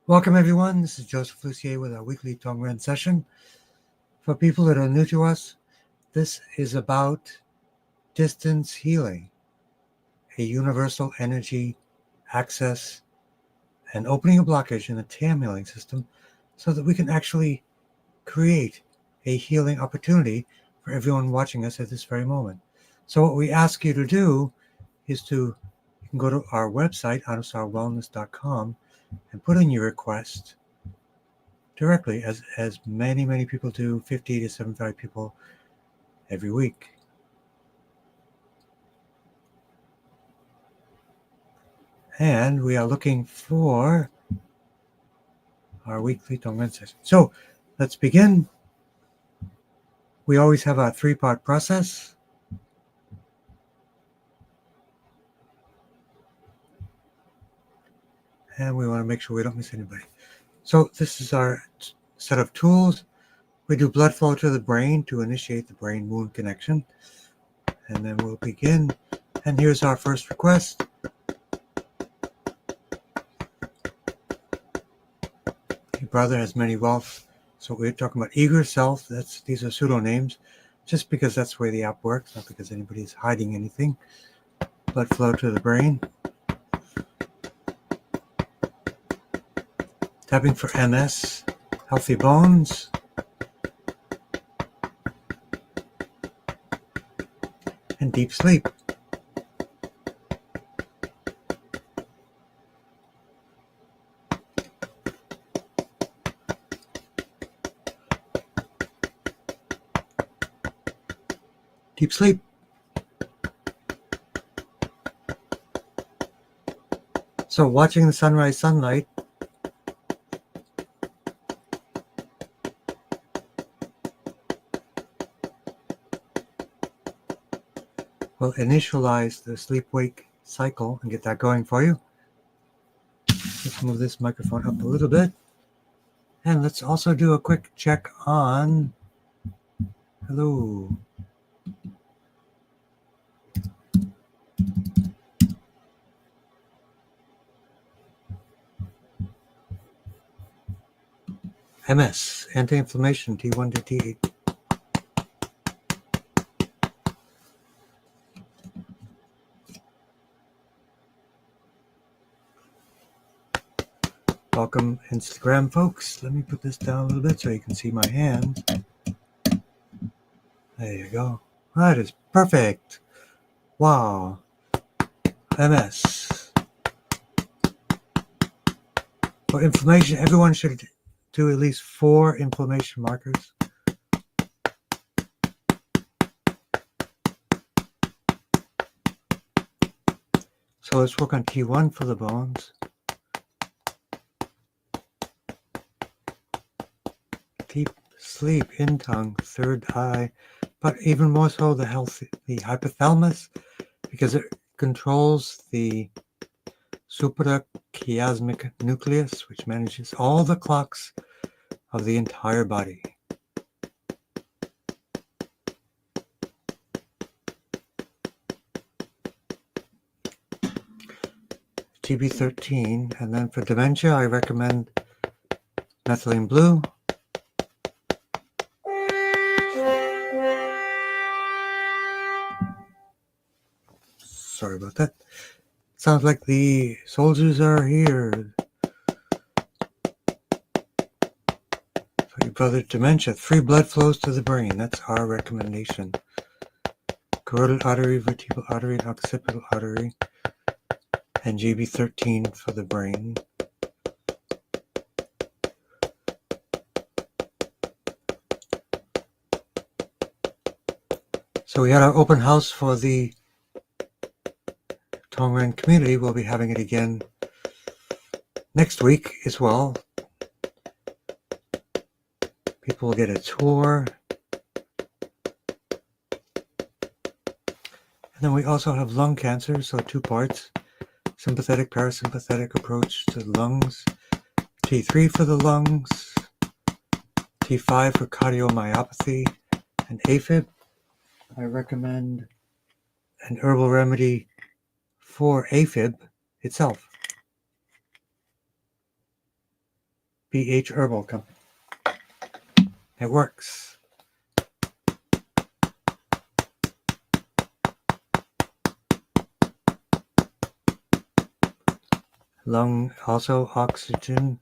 Welcome, everyone. This is Joseph Lucier with our weekly Tongren session. For people that are new to us, this is about distance healing, a universal energy access and opening a blockage in the TAM healing system so that we can actually create a healing opportunity for everyone watching us at this very moment. So what we ask you to do is you can go to our website, anusarwellness.com, and put in your request directly, as many people do, 50 to 75 people every week. And we are looking for our weekly Tongren session. So let's begin. We always have a 3-part process. And we want to make sure we don't miss anybody. So this is our set of tools. We do blood flow to the brain to initiate the brain-moon connection. And then we'll begin. And here's our first request. Your brother has many wealth. So we're talking about eager self. These are pseudonames, just because that's the way the app works, not because anybody's hiding anything. Blood flow to the brain. Tapping for MS, healthy bones. And deep sleep. Deep sleep. So watching the sunrise sunlight will initialize the sleep-wake cycle and get that going for you. Let's move this microphone up a little bit. And let's also do a quick check on... Hello. MS, anti-inflammation, T1 to T8. Welcome, Instagram folks. Let me put this down a little bit so you can see my hands. There you go. That is perfect. Wow. MS. For inflammation, everyone should do at least 4 inflammation markers. So let's work on T1 for the bones. Deep sleep in tongue, third eye, but even more so the hypothalamus, because it controls the suprachiasmatic nucleus, which manages all the clocks of the entire body. GB13, and then for dementia, I recommend methylene blue. Sorry about that. Sounds like the soldiers are here. For your brother dementia, 3 blood flows to the brain. That's our recommendation. Carotid artery, vertebral artery, and occipital artery. And GB13 for the brain. So we had our open house for the Tongren community. We'll be having it again next week as well. People will get a tour. And then we also have lung cancer, so 2 parts. Sympathetic, parasympathetic approach to the lungs. T3 for the lungs. T5 for cardiomyopathy and AFib. I recommend an herbal remedy for AFib itself. BH Herbal Company. It works. Lung, also oxygen,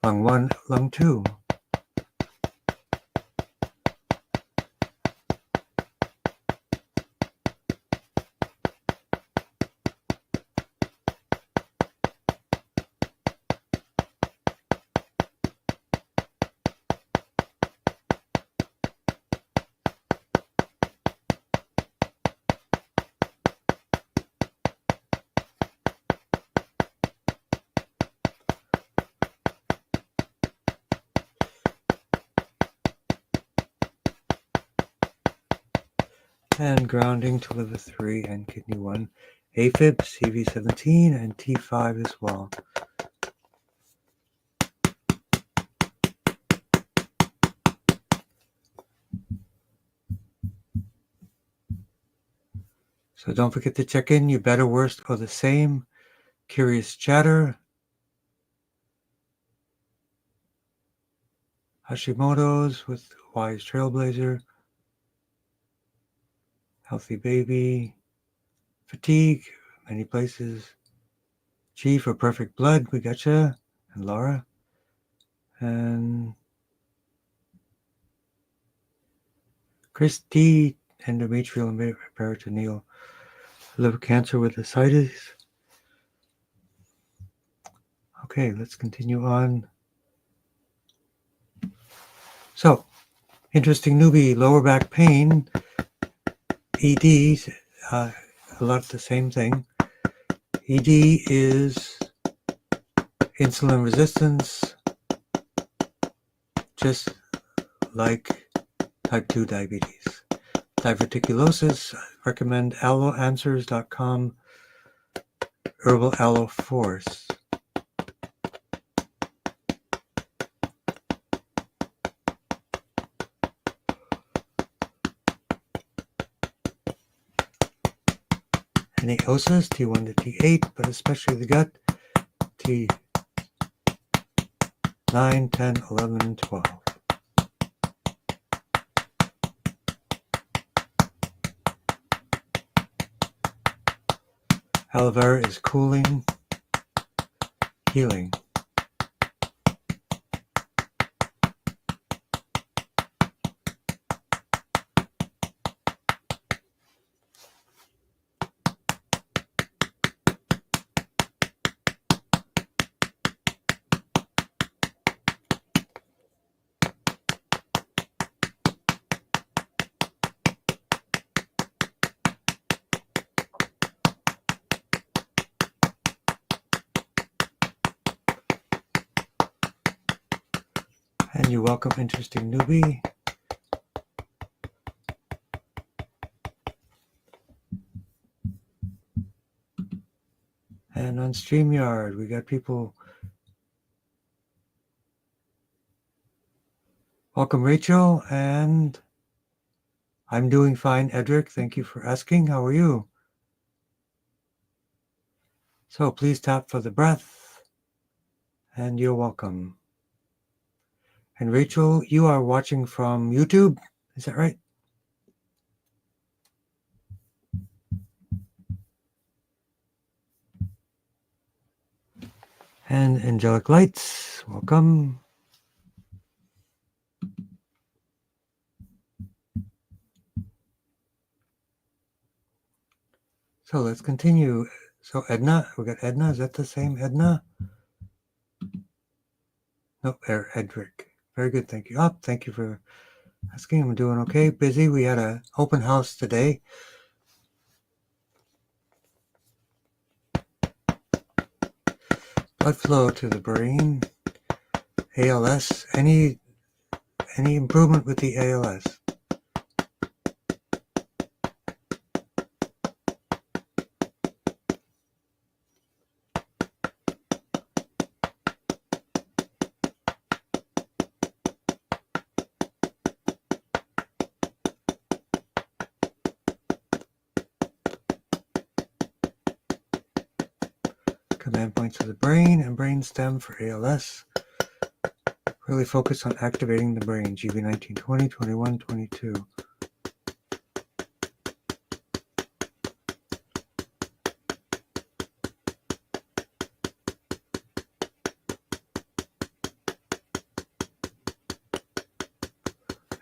lung 1, lung 2. And grounding to liver 3 and kidney 1, AFib, CV17, and T5 as well. So don't forget to check in. You better, worst, or the same. Curious chatter. Hashimoto's with Wise Trailblazer. Healthy baby. Fatigue, many places. G for perfect blood, we gotcha. And Laura. And Chris D, endometrial and peritoneal liver cancer with ascites. Okay, let's continue on. So, interesting newbie, lower back pain, ED, a lot of the same thing. ED is insulin resistance, just like type 2 diabetes. Diverticulosis, recommend aloeanswers.com, herbal aloe force. Osis, T1 to T8, but especially the gut, T9, 10, 11, and 12. Aloe vera is cooling, healing. And you're welcome, interesting newbie. And on StreamYard, we got people. Welcome, Rachel, and I'm doing fine, Edric. Thank you for asking. How are you? So please tap for the breath, and you're welcome. And Rachel, you are watching from YouTube, is that right? And Angelic Lights, welcome. So let's continue. So Edna, we got Edna. Is that the same Edna? Nope, Edric. Very good, thank you. Oh, thank you for asking. I'm doing okay. Busy. We had an open house today. Blood flow to the brain. ALS. Any improvement with the ALS? Command points of the brain and brain stem for ALS. Really focus on activating the brain. GV 19, 20, 21, 22.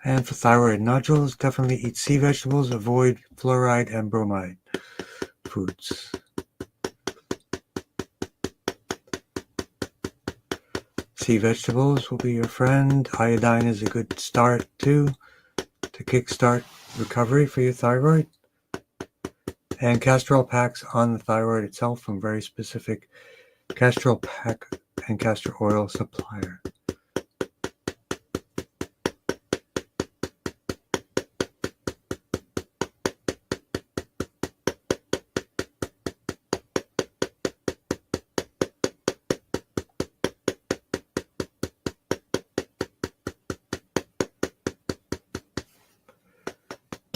And for thyroid nodules, definitely eat sea vegetables, avoid fluoride and bromide foods. Sea vegetables will be your friend. Iodine is a good start too, to kickstart recovery for your thyroid. And castor oil packs on the thyroid itself from very specific castor oil pack and castor oil supplier.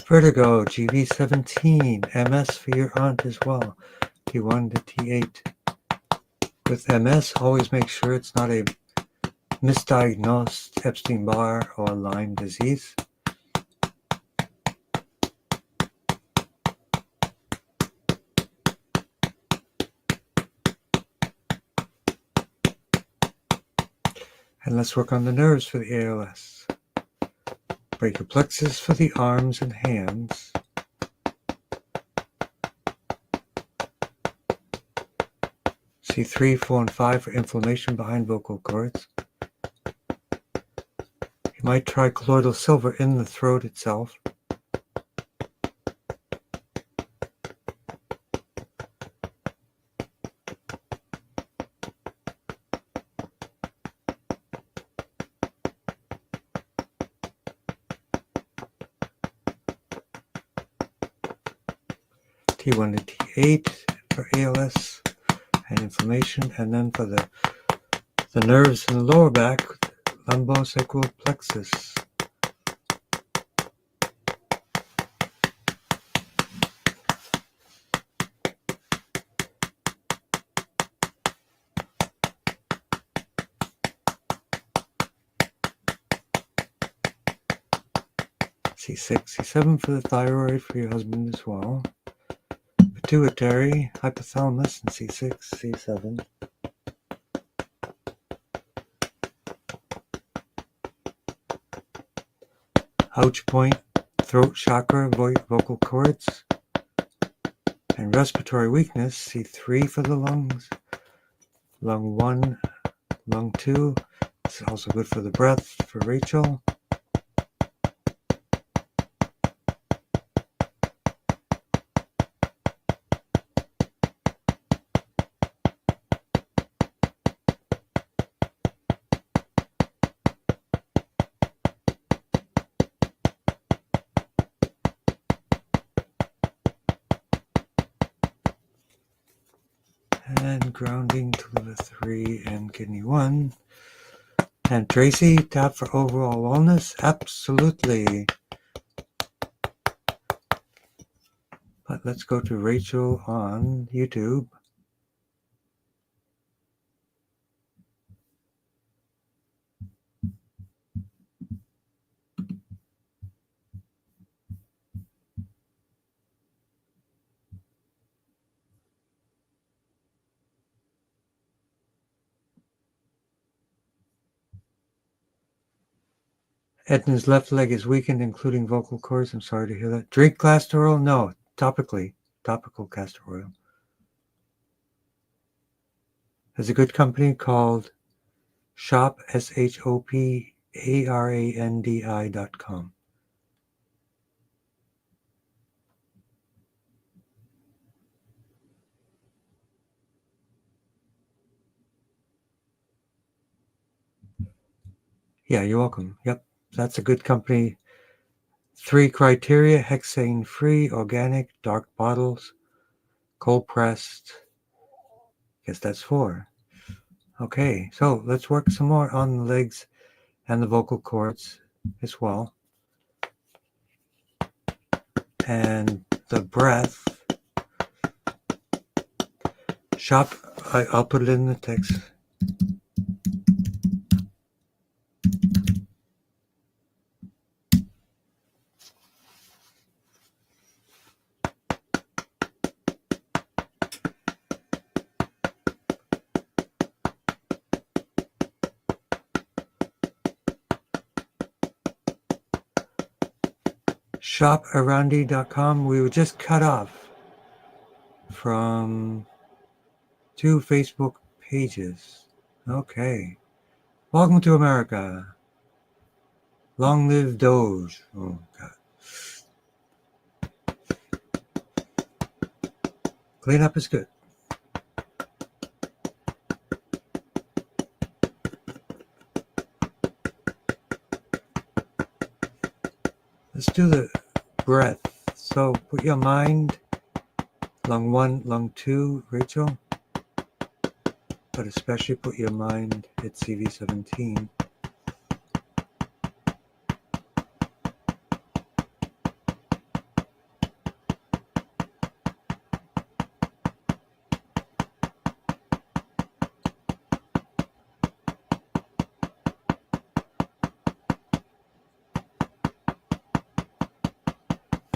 Vertigo, GV17, MS for your aunt as well, T1 to T8. With MS, always make sure it's not a misdiagnosed Epstein-Barr or Lyme disease. And let's work on the nerves for the ALS. Brachial plexus for the arms and hands. C3, 4, and 5 for inflammation behind vocal cords. You might try colloidal silver in the throat itself. T1 to T8 for ALS and inflammation, and then for the nerves in the lower back, lumbosacral plexus. C6, C7 for the thyroid for your husband as well. Pituitary, hypothalamus, and C6, C7. Ouch point, throat chakra, vocal cords. And respiratory weakness, C3 for the lungs. Lung 1, lung 2. It's also good for the breath for Rachel. And grounding to liver 3 and kidney 1. And Tracy, tap for overall wellness? Absolutely. But let's go to Rachel on YouTube. Edna's left leg is weakened, including vocal cords. I'm sorry to hear that. Drink castor oil? No, topically. Topical castor oil. There's a good company called Shop, SHOPARANDI.com. Yeah, you're welcome. Yep, that's a good company. 3 criteria: hexane-free, organic, dark bottles, cold pressed. Guess that's 4. Okay, so let's work some more on the legs and the vocal cords as well. And the breath. Shop, I'll put it in the text. shoparandi.com. We were just cut off from 2 Facebook pages. Okay. Welcome to America. Long live Doge. Oh, God. Cleanup is good. Let's do the breath. So put your mind, lung 1, lung 2, Rachel. But especially put your mind at CV17.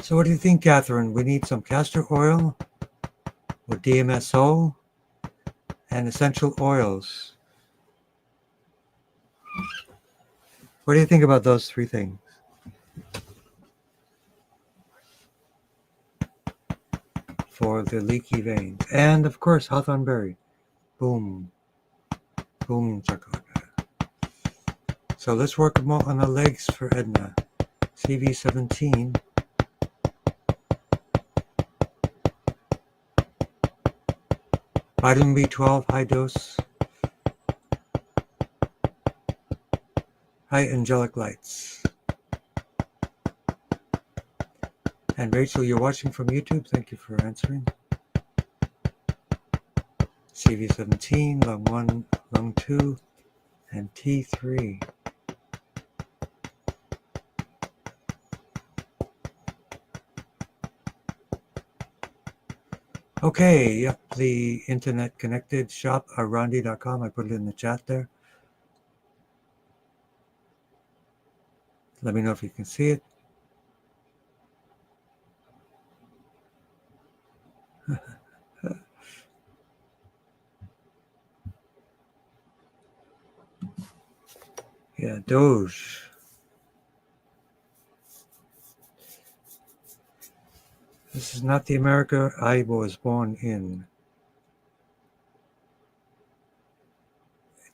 So what do you think, Catherine? We need some castor oil or DMSO and essential oils. What do you think about those 3 things? For the leaky veins. And of course, hawthorn berry. Boom. Boom, chocolate. So let's work more on the legs for Edna. CV17. Vitamin B12, high dose. High angelic lights. And Rachel, you're watching from YouTube. Thank you for answering. CV17, lung 1, lung 2, and T3. Okay, yep, the internet connected shoparandi.com. I put it in the chat there. Let me know if you can see it. Yeah, Doge. This is not the America I was born in.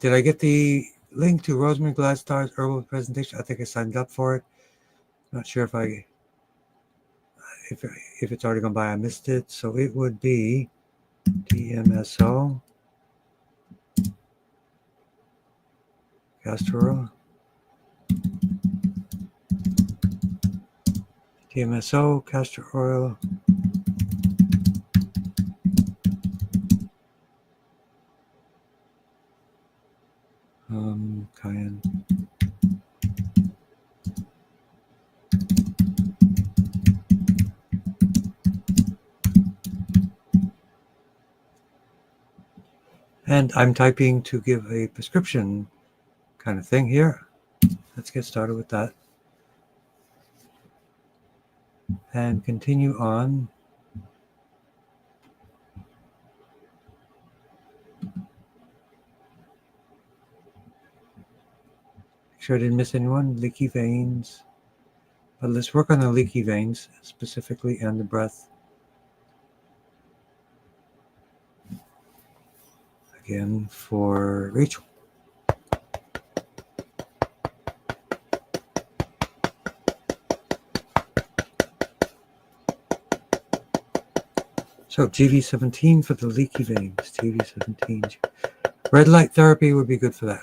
Did I get the link to Rosemary Gladstar's herbal presentation? I think I signed up for it. Not sure if it's already gone by. I missed it. So it would be DMSO, castor oil, DMSO, castor oil, cayenne. And I'm typing to give a prescription kind of thing here. Let's get started with that. And continue on. Make sure I didn't miss anyone. Leaky veins. But let's work on the leaky veins specifically and the breath. Again for Rachel. So GV17 for the leaky veins. GV17. Red light therapy would be good for that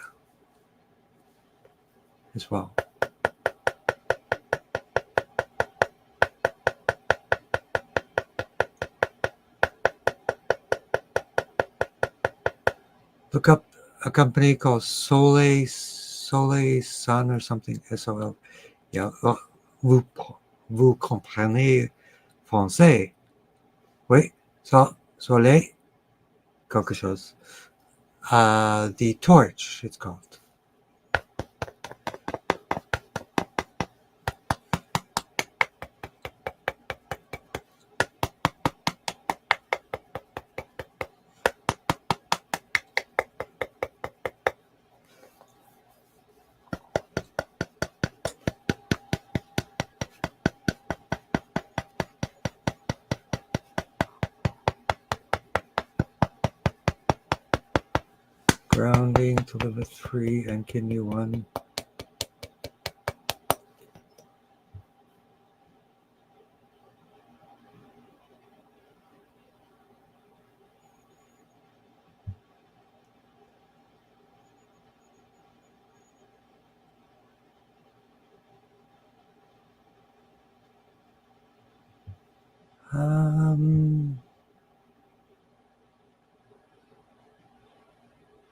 as well. Look up a company called Soleil Sun or something. SOL. Yeah, vous comprenez français. Oui, Soleil quelque chose. The torch, it's called. grounding to liver 3 and kidney 1.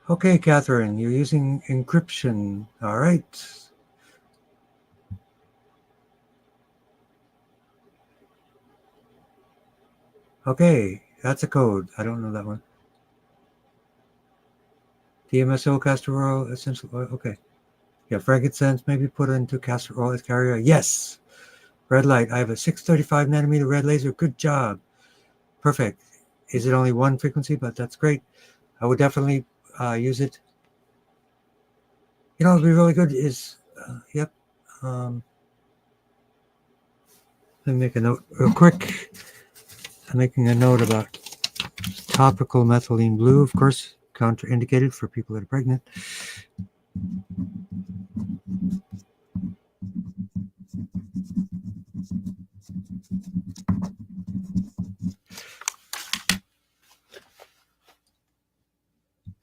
Okay, Catherine, you're using encryption. All right. Okay, that's a code. I don't know that one. DMSO, castor oil, essential oil. Okay. Yeah, frankincense, maybe put it into castor oil as carrier. Yes. Red light. I have a 635 nanometer red laser. Good job. Perfect. Is it only one frequency? But that's great. I would definitely use it. You know, it'd be really good is, yep. Let me make a note real quick. I'm making a note about topical methylene blue, of course, contraindicated for people that are pregnant.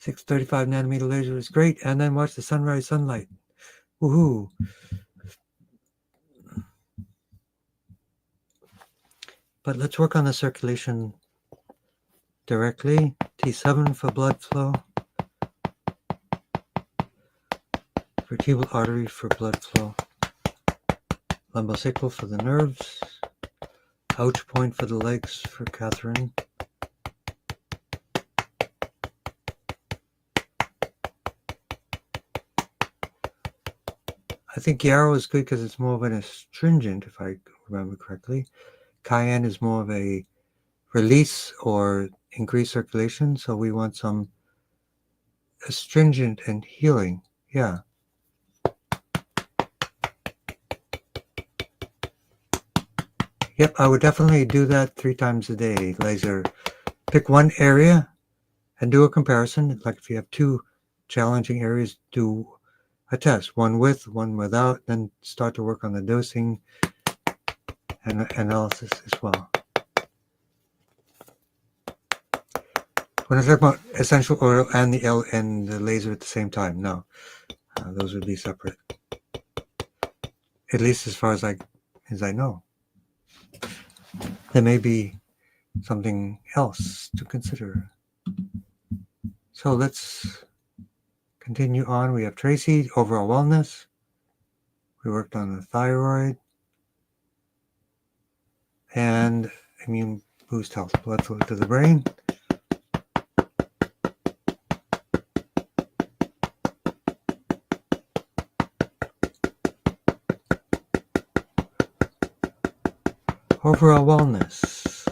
.635 nanometer laser is great, and then watch the sunrise sunlight. Woohoo! But let's work on the circulation directly. T7 for blood flow. Vertebral artery for blood flow. Lumbosacral for the nerves. Ouch point for the legs for Catherine. I think Yarrow is good because it's more of an astringent, if I remember correctly. Cayenne is more of a release or increased circulation, so we want some astringent and healing. Yeah. Yep, I would definitely do that 3 times a day, laser. Pick one area and do a comparison. Like if you have 2 challenging areas, do a test, one with, one without, then start to work on the dosing and analysis as well. When I talk about essential oil and the laser at the same time, no, those would be separate. At least as far as I know. There may be something else to consider. So let's continue on. We have Tracy, overall wellness. We worked on the thyroid and immune boost health, blood flow to the brain. Overall wellness.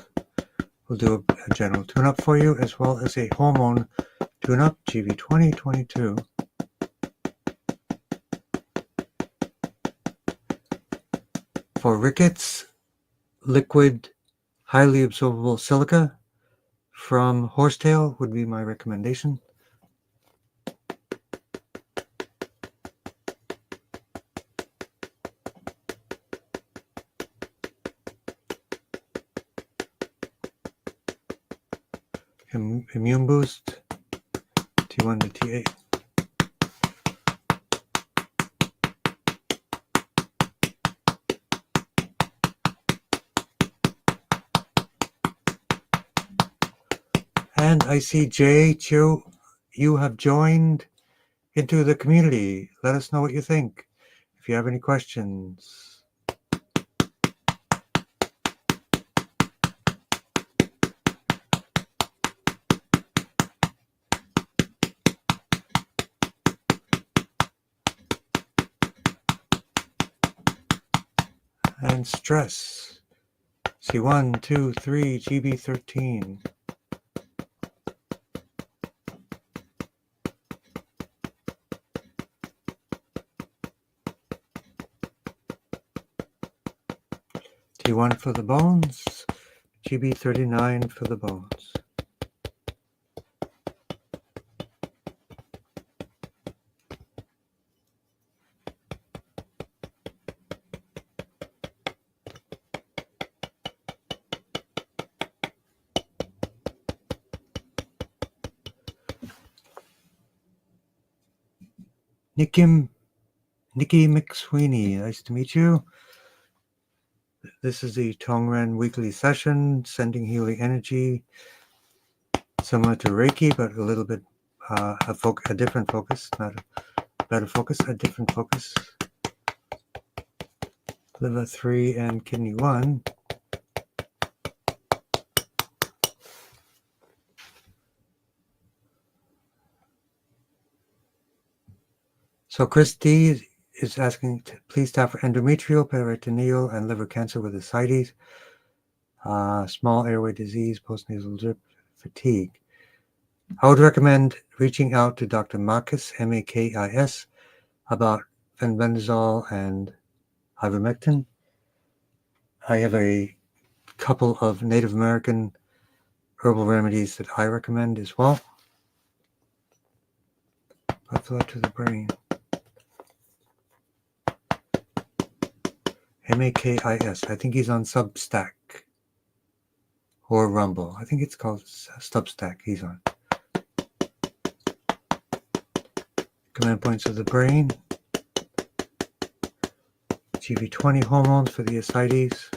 We'll do a general tune-up for you as well as a hormone tune-up, GV 2022. For rickets, liquid, highly absorbable silica from horsetail would be my recommendation. Immune boost, T1 to T8. And I see Jay Chu, you have joined into the community. Let us know what you think. If you have any questions. And stress. C1, 2, 3, GB13. T1 for the bones, GB39 for the bones. Nikki McSweeney, nice to meet you. This is the Tongren weekly session, sending healing energy, similar to Reiki, but a little bit a different focus, not a better focus, a different focus. Liver 3 and kidney 1. So Chris D is asking, please tap for endometrial, peritoneal, and liver cancer with ascites, small airway disease, postnasal drip, fatigue. I would recommend reaching out to Dr. Makis, M-A-K-I-S, about fenbendazole and ivermectin. I have a couple of Native American herbal remedies that I recommend as well. Blood flow to the brain. M-A-K-I-S. I think he's on Substack or Rumble. I think it's called Substack he's on. Command points of the brain. GV20 hormones for the ascites.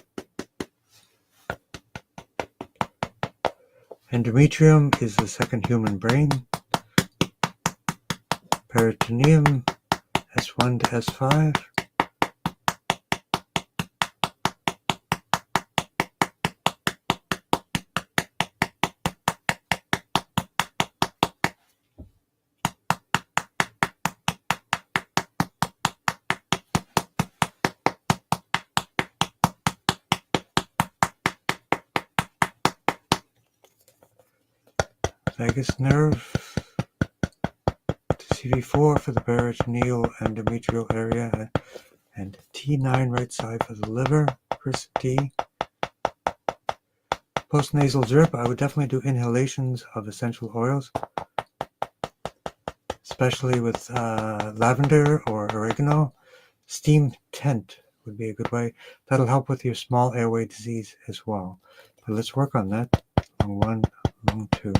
Endometrium is the second human brain. Peritoneum, S1 to S5. Vagus nerve, CV4 for the peritoneal endometrial area, and T9 right side for the liver, Chris D. Postnasal drip, I would definitely do inhalations of essential oils, especially with lavender or oregano. Steam tent would be a good way. That'll help with your small airway disease as well. But let's work on that. Lung 1, lung 2.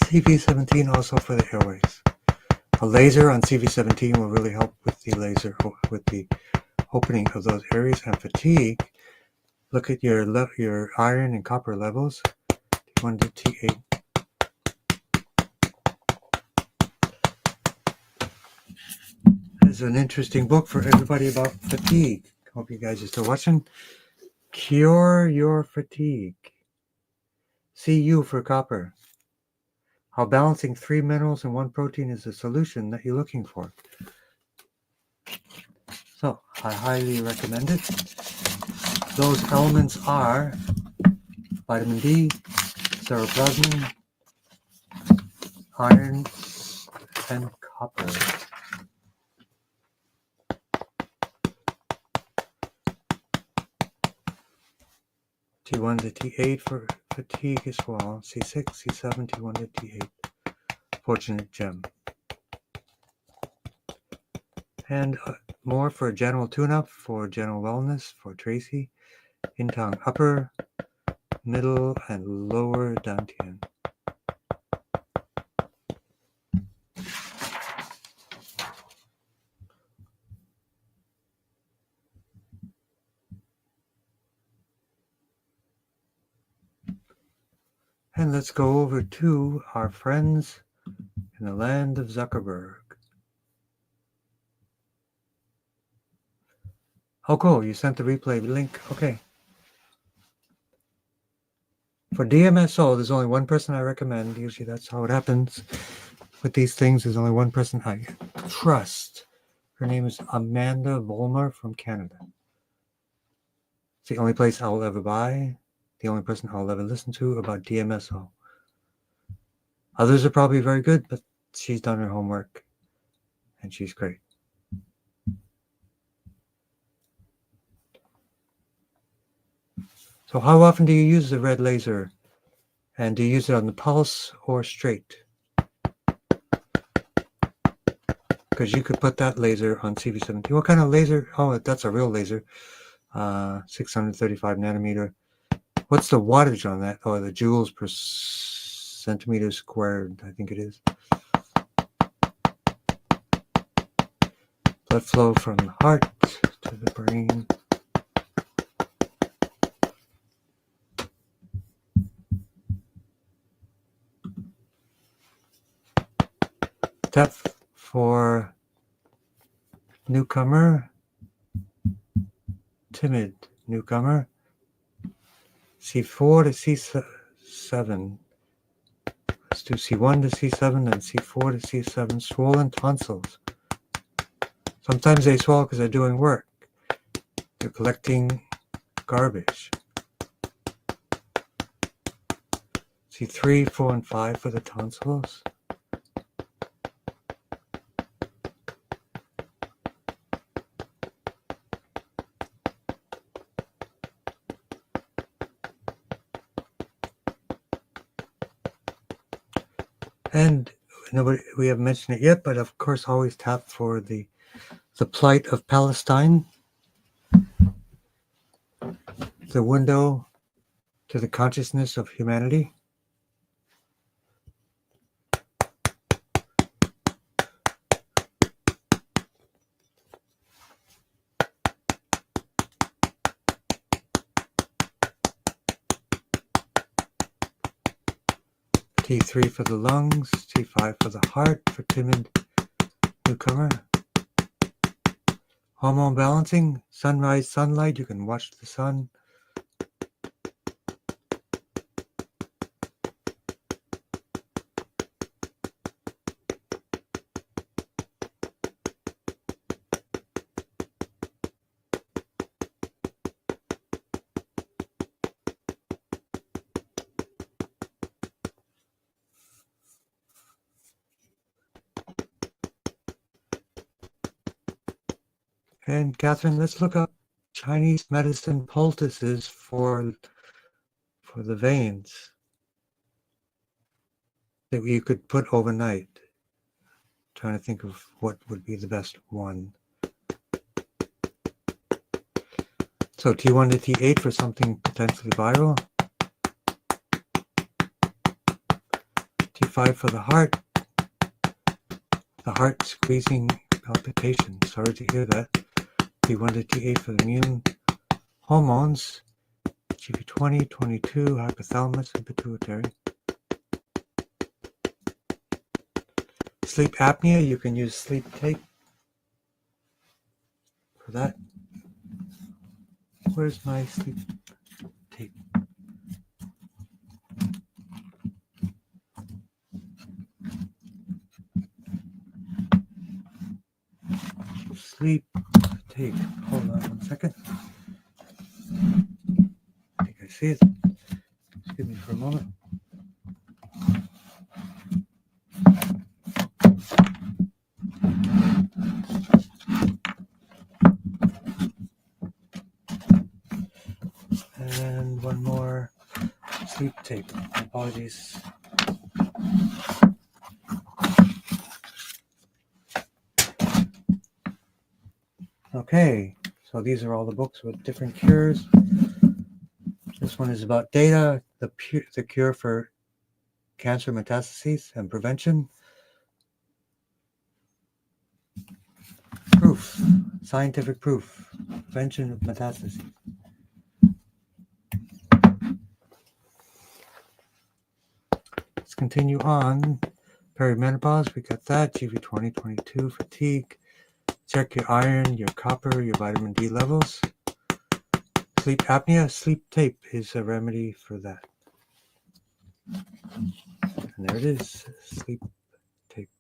CV17 also for the airways. A laser on CV17 will really help with the laser, with the opening of those areas. And fatigue, look at your iron and copper levels, T1 to T8. There's an interesting book for everybody about fatigue. Hope you guys are still watching. Cure Your Fatigue. CU for copper. How balancing 3 minerals and 1 protein is the solution that you're looking for. So, I highly recommend it. Those elements are vitamin D, ceruloplasmin, iron, and copper. T1 to T8 for fatigue as well. C6, C7, T1 to T8. Fortunate gem. And more for general tune-up, for general wellness, for Tracy. Intang upper, middle, and lower dantian. And let's go over to our friends in the land of Zuckerberg. Oh, cool. You sent the replay link. Okay. For DMSO, there's only one person I recommend. Usually that's how it happens with these things. There's only one person I trust. Her name is Amanda Vollmer from Canada. It's the only place I'll ever buy. The only person I'll ever listen to about DMSO. Others are probably very good, but she's done her homework and she's great. So how often do you use the red laser? And do you use it on the pulse or straight? because you could put that laser on CV17. What kind of laser? Oh, that's a real laser. 635 nanometer. What's the wattage on that? Oh, the joules per centimeter squared, I think it is. Blood flow from the heart to the brain. Depth for newcomer, timid newcomer. C4 to C7. Let's do C1 to C7 and C4 to C7. Swollen tonsils. Sometimes they swell because they're doing work. They're collecting garbage. C3, 4, and 5 for the tonsils. And nobody, we haven't mentioned it yet, but of course always tap for the plight of Palestine, the window to the consciousness of humanity. T3 for the lungs, T5 for the heart, for timid newcomer. Hormone balancing, sunrise sunlight, you can watch the sun. And Catherine, let's look up Chinese medicine poultices for the veins that you could put overnight. Trying to think of what would be the best one. So T1 to T8 for something potentially viral. T5 for the heart. The heart squeezing palpitation. Sorry to hear that. T1 to T8 for the immune. Hormones. GP20, 22, hypothalamus and pituitary. Sleep apnea, you can use sleep tape for that. Where's my sleep tape? Sleep tape. Hold on 1 second. I think I see it. Excuse me for a moment. And one more sleep tape. Apologies. Okay, so these are all the books with different cures. This one is about data, the cure for cancer metastases and prevention. Proof, scientific proof, prevention of metastases. Let's continue on. Perimenopause, we got that. GV20, 22, fatigue. Check your iron, your copper, your vitamin D levels. Sleep apnea, sleep tape is a remedy for that. And there it is, sleep tape.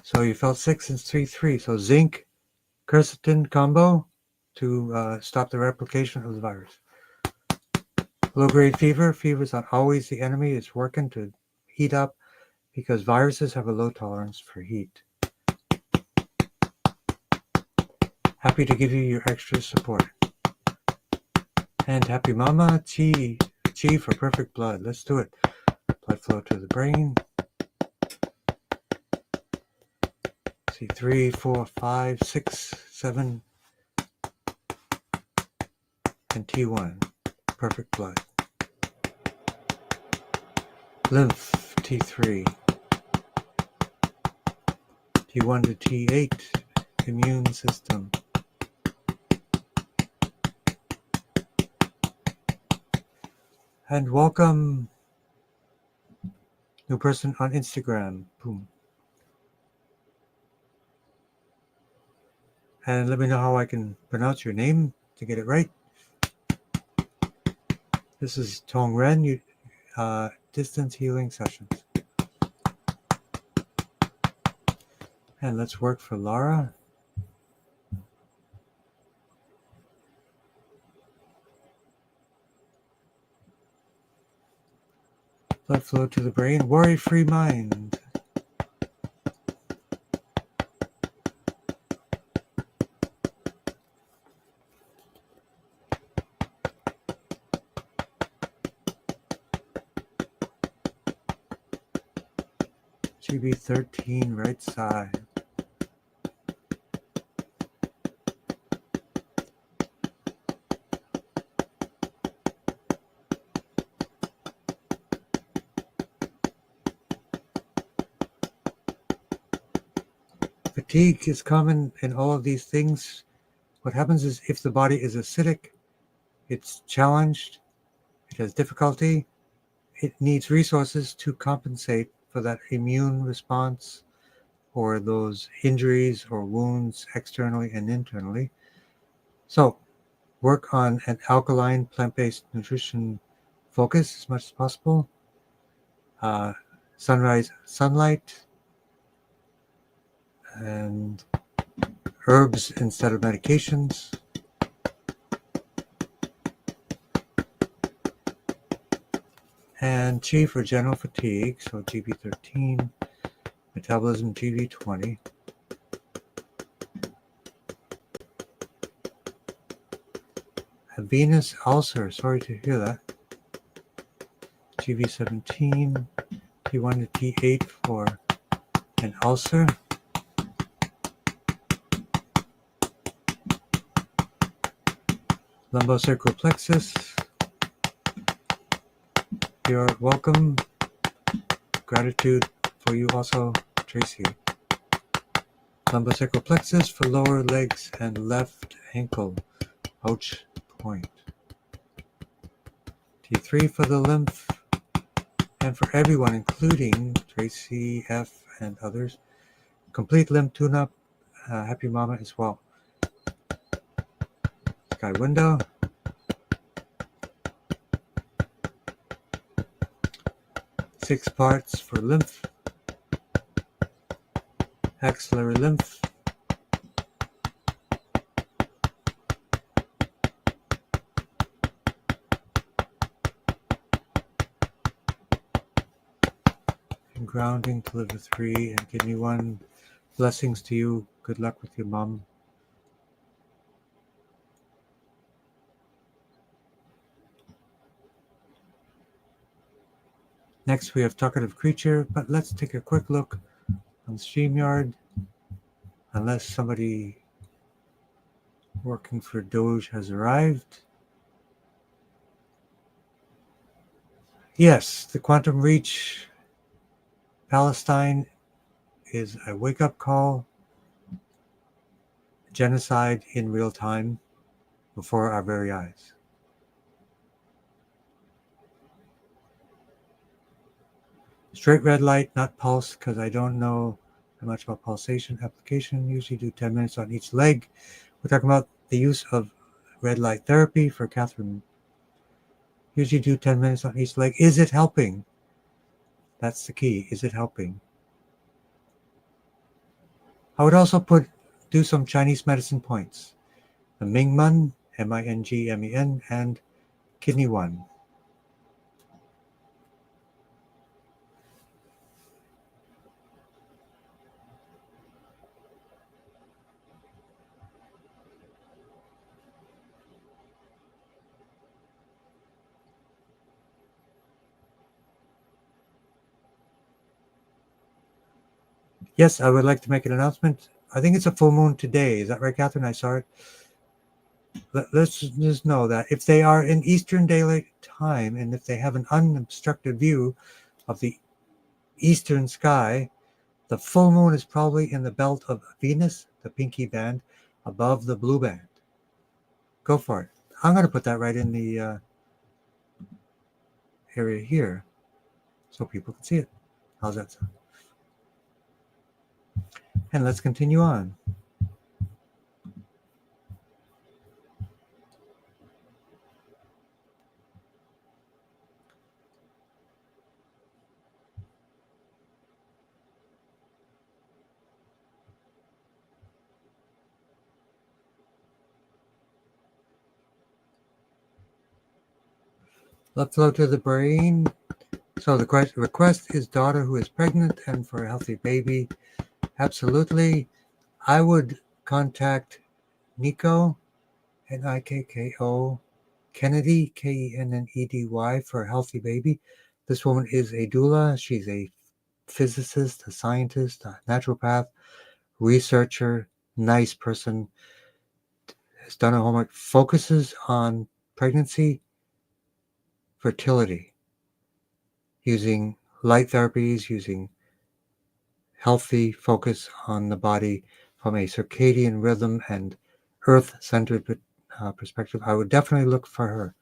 So you felt sick since 3-3. So zinc, quercetin combo to stop the replication of the virus. Low-grade fever. Fever is not always the enemy. It's working to heat up because viruses have a low tolerance for heat. Happy to give you your extra support. And happy mama, chi for perfect blood. Let's do it. Blood flow to the brain. See, 3, 4, 5, 6, 7, and T1, perfect blood. Lymph, T3, T1 to T8, immune system. And welcome, new person on Instagram. Boom. And let me know how I can pronounce your name to get it right. This is Tongren Distance Healing Sessions. And let's work for Lara. Blood flow to the brain. Worry-free mind. GB13, right side. Fatigue is common in all of these things. What happens is if the body is acidic, it's challenged, it has difficulty, it needs resources to compensate for that immune response or those injuries or wounds externally and internally. So work on an alkaline plant-based nutrition focus as much as possible. Sunrise sunlight and herbs instead of medications. And Chi for general fatigue, so GB13, metabolism GB20. A venous ulcer, sorry to hear that. GB17, T1 to T8 for an ulcer. Lumbosacral plexus, you're welcome. Gratitude for you also, Tracy. Lumbosacral plexus for lower legs and left ankle, ouch point. T3 for the lymph, and for everyone, including Tracy F and others. Complete lymph tune-up, happy mama as well. Sky window. Six parts for lymph. Axillary lymph. And grounding to liver 3 and kidney 1. Blessings to you. Good luck with your mom. Next we have talkative creature, but let's take a quick look on StreamYard. Unless somebody working for Doge has arrived. Yes, the quantum reach Palestine is a wake-up call. Genocide in real time before our very eyes. Straight red light, not pulse, because I don't know that much about pulsation application. Usually do 10 minutes on each leg. We're talking about the use of red light therapy for Catherine. Usually do 10 minutes on each leg. Is it helping? That's the key. Is it helping? I would also do some Chinese medicine points. The Mingmen, Mingmen, and Kidney 1. Yes, I would like to make an announcement. I think it's a full moon today. Is that right, Catherine? I saw it. Let's just know that if they are in Eastern Daylight Time and if they have an unobstructed view of the eastern sky, the full moon is probably in the belt of Venus, the pinky band, above the blue band. Go for it. I'm going to put that right in the area here so people can see it. How's that sound? And let's continue on. Blood flow to the brain. So the request is daughter who is pregnant and for a healthy baby. Absolutely. I would contact Nico, Nikko, Kennedy, Kennedy, for a healthy baby. This woman is a doula. She's a physicist, a scientist, a naturopath, researcher, nice person, has done her homework, focuses on pregnancy, fertility, using light therapies, using healthy focus on the body from a circadian rhythm and earth-centered perspective. I would definitely look for her.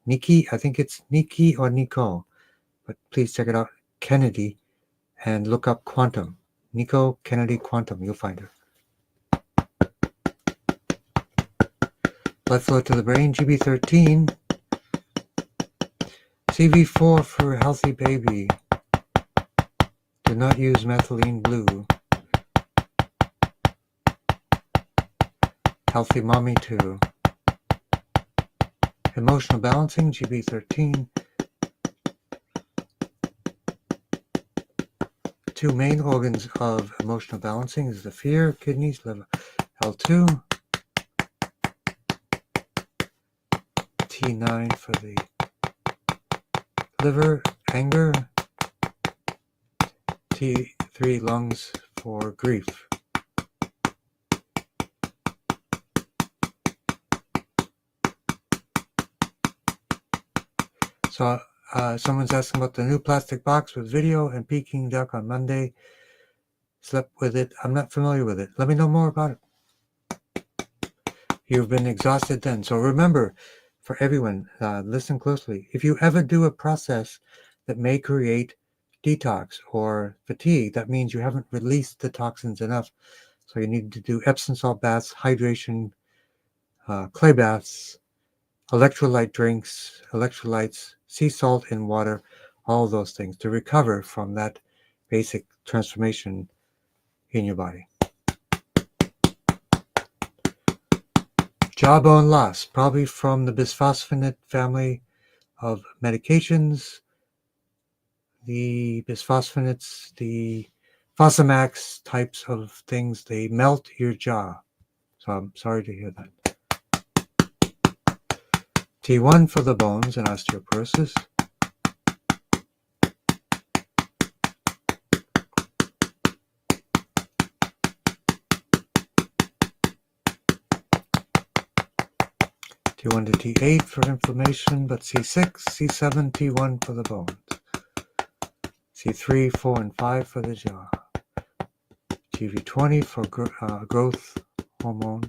Nikki, I think it's Nikki or Nico, but please check it out. Kennedy, and look up Quantum. Nico Kennedy Quantum, you'll find her. Blood flow to the brain, GB13. CV4 for a healthy baby. Do not use methylene blue. Healthy mommy too. Emotional balancing, GB13. Two main organs of emotional balancing is the fear, kidneys, liver. L2. T9 for the liver, anger. T3 lungs for grief. So someone's asking about the new plastic box with video and Peking duck on Monday. Slept with it. I'm not familiar with it. Let me know more about it. You've been exhausted then. So remember, for everyone, listen closely. If you ever do a process that may create detox or fatigue, that means you haven't released the toxins enough. So you need to do Epsom salt baths, hydration, clay baths, electrolyte drinks, electrolytes, sea salt in water, all those things to recover from that basic transformation in your body. Jawbone loss, probably from the bisphosphonate family of medications. The bisphosphonates, the Fosamax types of things, they melt your jaw. So I'm sorry to hear that. T1 for the bones and osteoporosis. T1 to T8 for inflammation, but C6, C7, T1 for the bones. C3, 4, and 5 for the jaw. GB20 for growth hormone.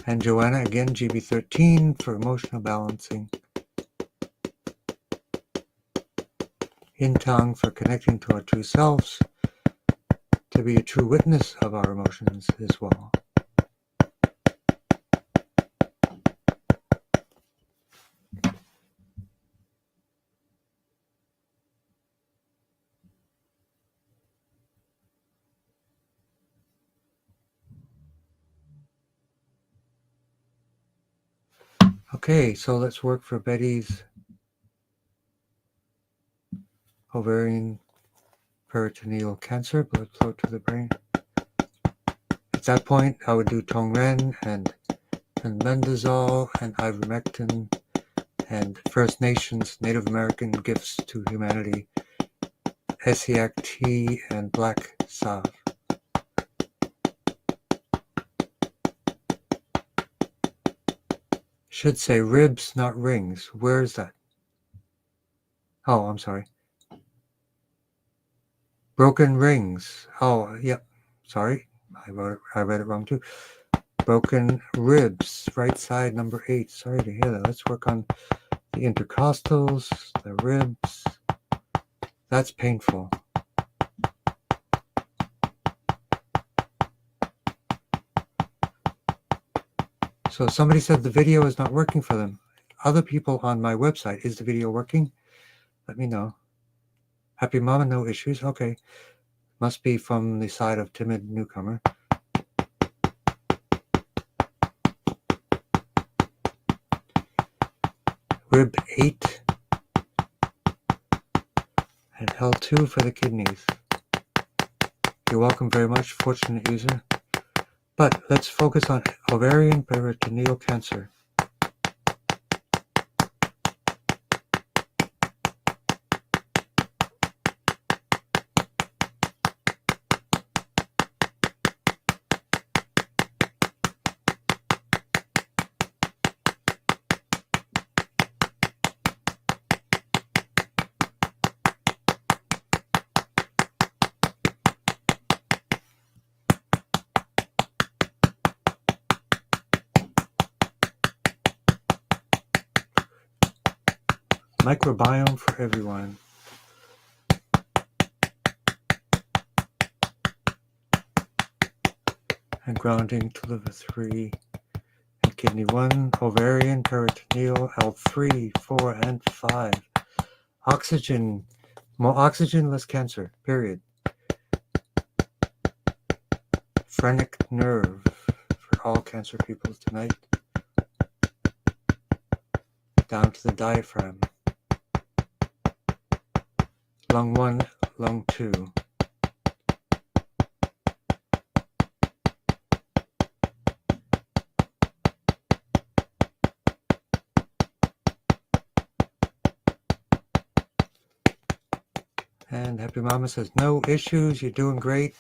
And Joanna, again, GB13 for emotional balancing. In Tong for connecting to our true selves, to be a true witness of our emotions as well. Okay, so let's work for Betty's ovarian peritoneal cancer, blood flow to the brain. At that point, I would do Tongren and Mendazole and ivermectin and First Nations, Native American gifts to humanity Essiac tea and black salve. Should say ribs, not rings. Where is that? Oh, I'm sorry. Broken rings. Oh, yep. Sorry. I read it wrong too. Broken ribs. Right side, number 8. Sorry to hear that. Let's work on the intercostals, the ribs. That's painful. So somebody said the video is not working for them. Other people on my website, is the video working? Let me know. Happy Mama, no issues. Okay. Must be from the side of timid newcomer. Rib 8 and L2 for the kidneys. You're welcome very much, fortunate user. But let's focus on ovarian peritoneal cancer. Microbiome for everyone. And grounding to liver 3 and kidney 1, ovarian, peritoneal, L3, 4, and 5. Oxygen. More oxygen, less cancer, period. Phrenic nerve for all cancer people tonight. Down to the diaphragm. Lung 1, lung 2. And Happy Mama says, no issues, you're doing great.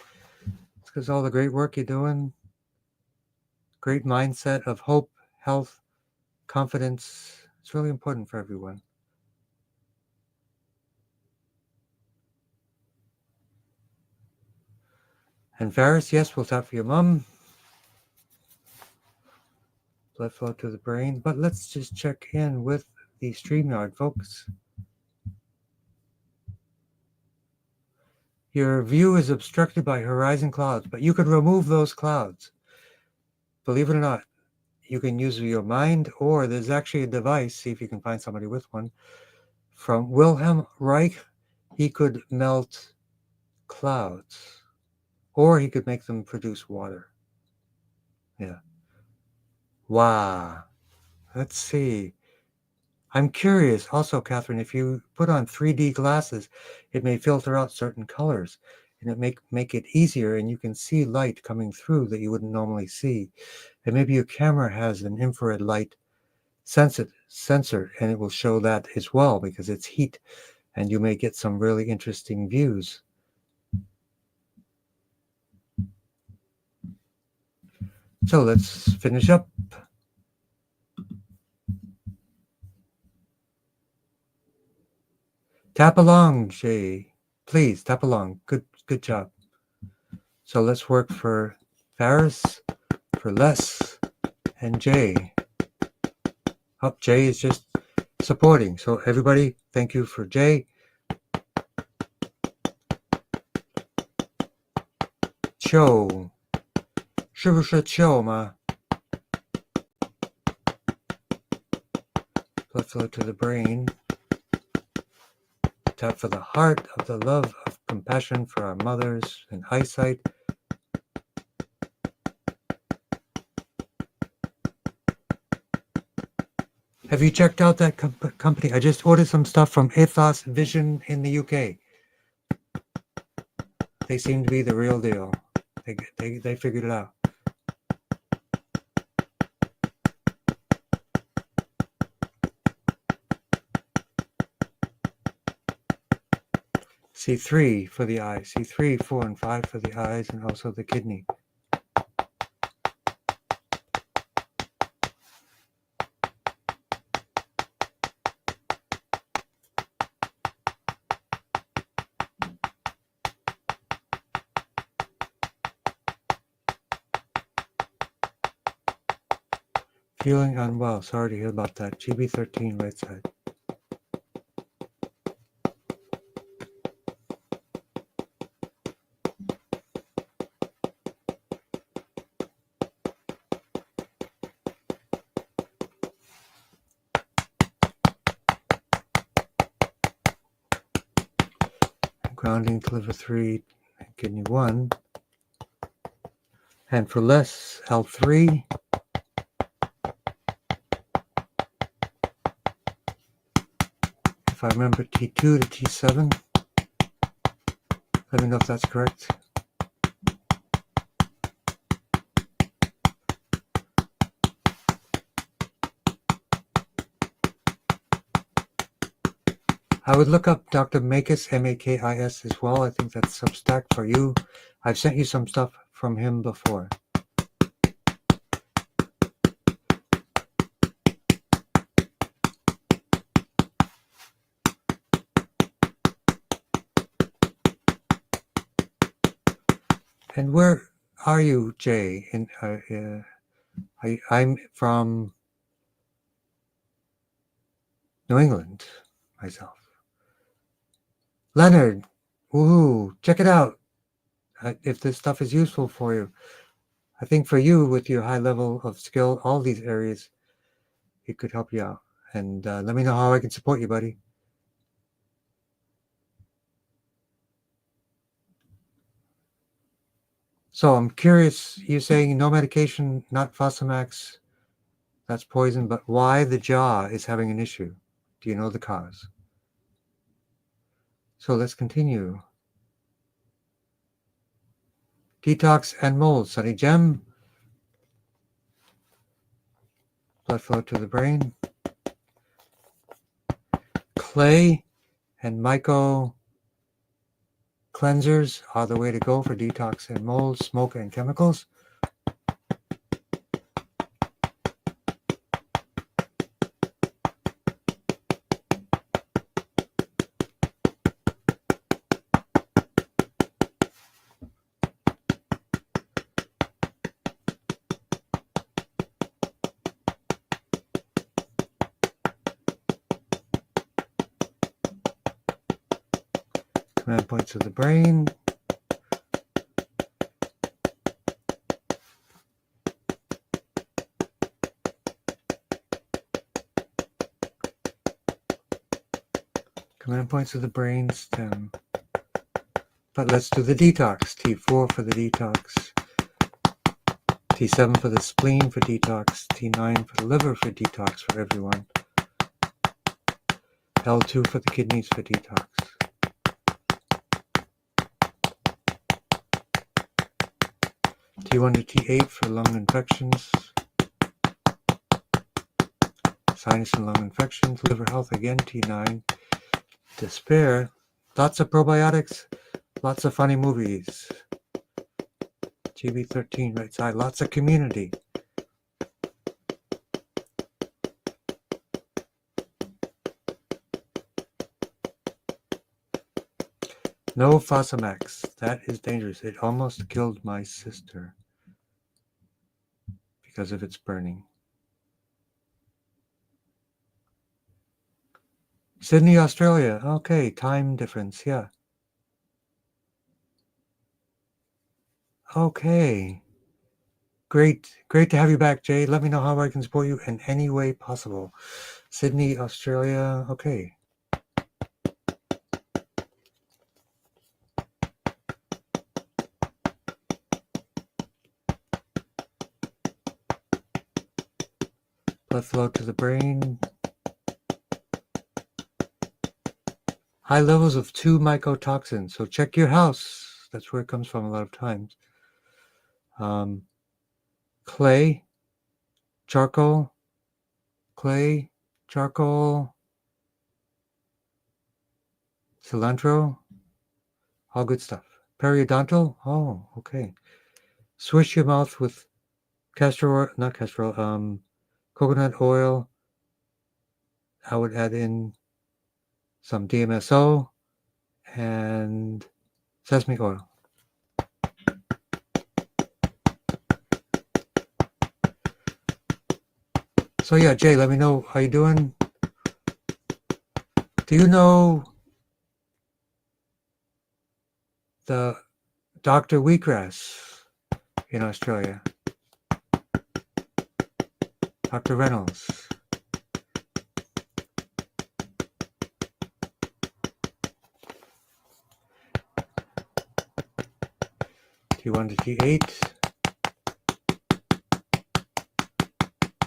It's because all the great work you're doing. Great mindset of hope, health, confidence. It's really important for everyone. And Varus, yes, we'll tap for your mom. Blood flow to the brain. But let's just check in with the StreamYard, folks. Your view is obstructed by horizon clouds, but you could remove those clouds. Believe it or not, you can use your mind, or there's actually a device, see if you can find somebody with one, from Wilhelm Reich. He could melt clouds, or he could make them produce water. Yeah. Wow. Let's see. I'm curious also, Catherine, if you put on 3D glasses, it may filter out certain colors, and it make it easier, and you can see light coming through that you wouldn't normally see. And maybe your camera has an infrared light sensor, and it will show that as well because it's heat, and you may get some really interesting views. So let's finish up. Tap along, Jay. Please tap along. Good job. So let's work for Faris, for Les, and Jay. Oh, Jay is just supporting. So everybody, thank you for Jay. Cho. 是不是 Cho 吗? Blood flow to the brain. Tap for the heart of the love of compassion for our mothers and eyesight. Have you checked out that company? I just ordered some stuff from Ethos Vision in the UK. They seem to be the real deal. They figured it out. C3 for the eye, C3, 4, and 5 for the eyes, and also the kidney. Feeling unwell. Sorry to hear about that. GB13, right side. Grounding to liver 3, kidney 1. And for less, L3. If I remember, T2 to T7. Let me know if that's correct. I would look up Dr. Makis, M-A-K-I-S as well. I think that's Substack for you. I've sent you some stuff from him before. And where are you, Jay? I'm from New England myself. Leonard, woohoo, check it out. If this stuff is useful for you. I think for you, with your high level of skill, all these areas, it could help you out. And let me know how I can support you, buddy. So I'm curious, you're saying no medication, not Fosamax, that's poison, but why the jaw is having an issue? Do you know the cause? So let's continue. Detox and mold, Sunny Gem. Blood flow to the brain. Clay and myco cleansers are the way to go for detox and mold, smoke, and chemicals. Command points of the brain. Command points of the brain stem. But let's do the detox. T4 for the detox. T7 for the spleen for detox. T9 for the liver for detox for everyone. L2 for the kidneys for detox. T1 to T8 for lung infections. Sinus and lung infections. Liver health again, T9. Despair. Lots of probiotics. Lots of funny movies. GB13 right side. Lots of community. No Fosamax. That is dangerous. It almost killed my sister because of its burning. Sydney, Australia. Okay, time difference. Yeah. Okay. Great to have you back, Jay. Let me know how I can support you in any way possible. Sydney, Australia. Okay. Blood flow to the brain. High levels of 2 mycotoxins. So check your house. That's where it comes from a lot of times. Clay, charcoal, cilantro, All good stuff. Periodontal? Oh, okay. Swish your mouth with coconut oil. I would add in some DMSO and sesame oil. So yeah, Jay, let me know how you doing. Do you know the Dr. Wheatgrass in Australia? Dr. Reynolds. T1 to T8.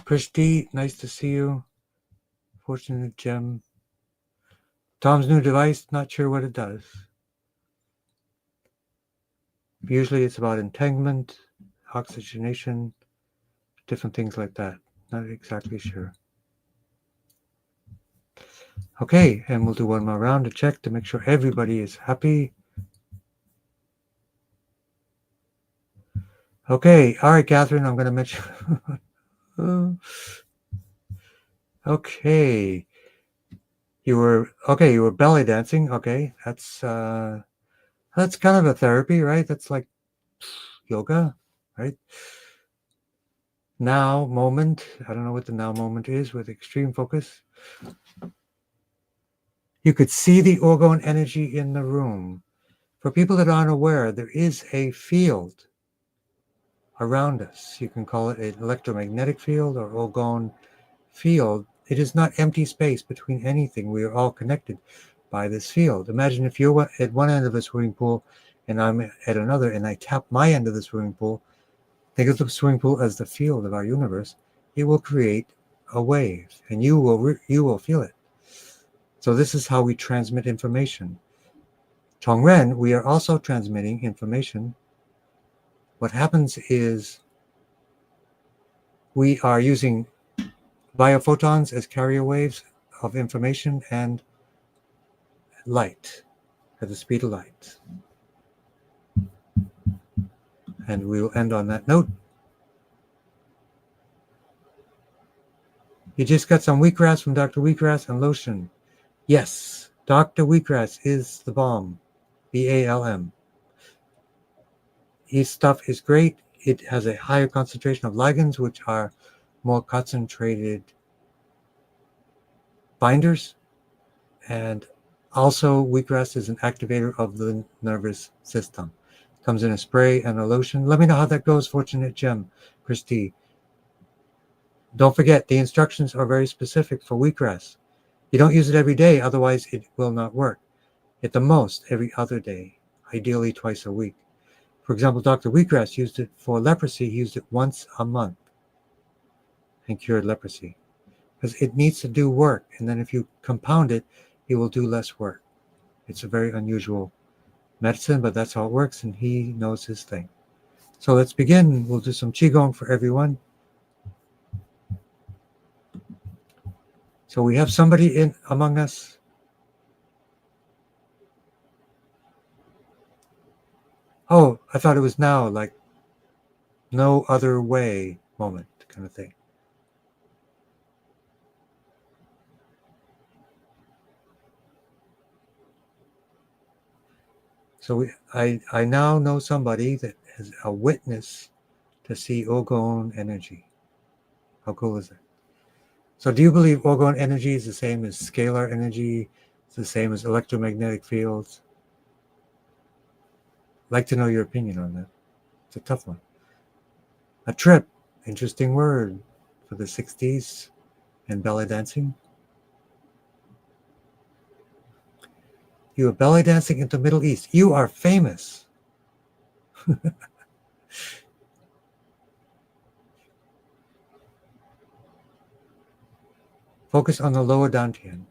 Christy, nice to see you. Fortunate gem. Tom's new device, not sure what it does. Usually it's about entanglement, oxygenation, different things like that. Not exactly sure. Okay, and we'll do one more round to check to make sure everybody is happy. Okay, all right, Catherine, I'm going to mention. Okay. You were belly dancing. Okay, that's kind of a therapy, right? That's like yoga, right? Now moment. I don't know what the now moment is with extreme focus. You could see the orgone energy in the room. For people that aren't aware, there is a field around us. You can call it an electromagnetic field or orgone field. It is not empty space between anything. We are all connected by this field. Imagine if you're at one end of a swimming pool and I'm at another and I tap my end of the swimming pool. Think of the swimming pool as the field of our universe. It will create a wave and you will feel it. So this is how we transmit information. Tongren, we are also transmitting information. What happens is we are using biophotons as carrier waves of information and light at the speed of light. And we will end on that note. You just got some wheatgrass from Dr. Wheatgrass and lotion. Yes, Dr. Wheatgrass is the bomb. BALM. His stuff is great. It has a higher concentration of ligands, which are more concentrated binders. And also, wheatgrass is an activator of the nervous system. Comes in a spray and a lotion. Let me know how that goes, Fortunate Gem, Christy. Don't forget, the instructions are very specific for wheatgrass. You don't use it every day, otherwise it will not work. At the most, every other day, ideally twice a week. For example, Dr. Wheatgrass used it for leprosy. He used it once a month and cured leprosy. Because it needs to do work, and then if you compound it, it will do less work. It's a very unusual medicine, but that's how it works, and he knows his thing. So let's begin. We'll do some Qigong for everyone. So we have somebody in among us. Oh, I thought it was now, like no other way moment kind of thing. So I now know somebody that is a witness to see orgone energy. How cool is that? So do you believe orgone energy is the same as scalar energy? It's the same as electromagnetic fields? I'd like to know your opinion on that. It's a tough one. A trip, interesting word for the 60s and belly dancing. You were belly dancing in the Middle East. You are famous. Focus on the lower dantian,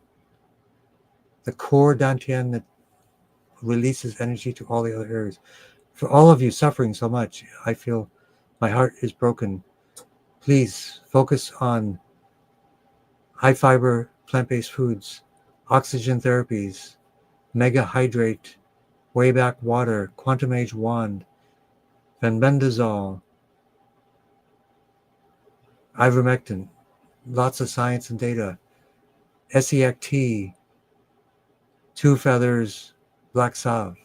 the core dantian that releases energy to all the other areas. For all of you suffering so much, I feel my heart is broken. Please focus on high fiber plant-based foods, oxygen therapies, mega hydrate Wayback Water, Quantum Age Wand, Fenbendazole, ivermectin, lots of science and data, SEACT, Two Feathers, Black Salve.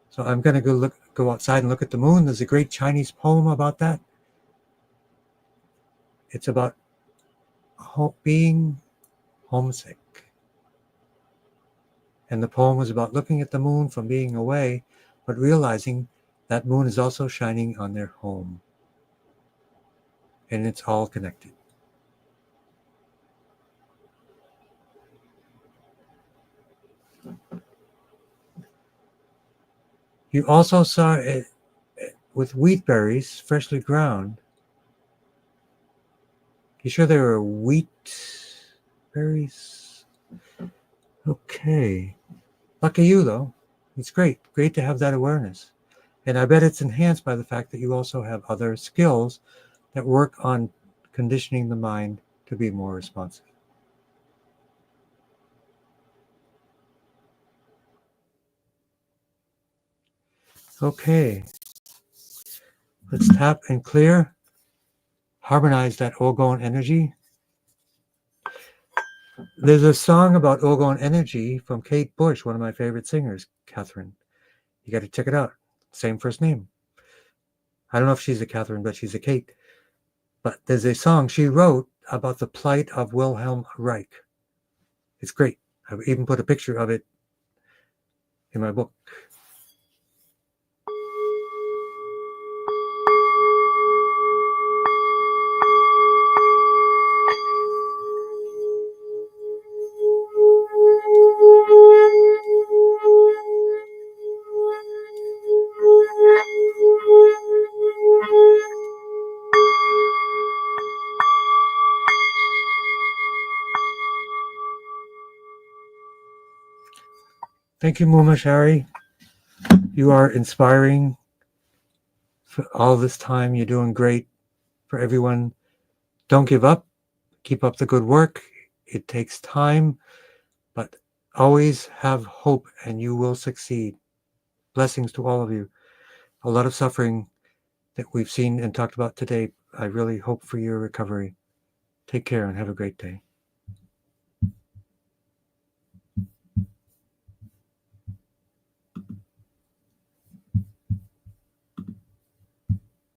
So I'm going to go outside and look at the moon. There's a great Chinese poem about that. It's about being homesick. And the poem was about looking at the moon from being away, but realizing that moon is also shining on their home. And it's all connected. You also saw it with wheat berries, freshly ground. You sure there were wheat berries? Okay. Lucky you, though. It's great. Great to have that awareness. And I bet it's enhanced by the fact that you also have other skills that work on conditioning the mind to be more responsive. Okay. Let's tap and clear. Harmonize that Ogon energy. There's a song about Ogon energy from Kate Bush, one of my favorite singers, Catherine. You got to check it out. Same first name. I don't know if she's a Catherine, but she's a Kate. But there's a song she wrote about the plight of Wilhelm Reich. It's great. I've even put a picture of it in my book. Thank you, Muma Shari. You are inspiring. For all this time, you're doing great. For everyone, don't give up. Keep up the good work. It takes time, but always have hope and you will succeed. Blessings to all of you. A lot of suffering that we've seen and talked about today. I really hope for your recovery. Take care and have a great day.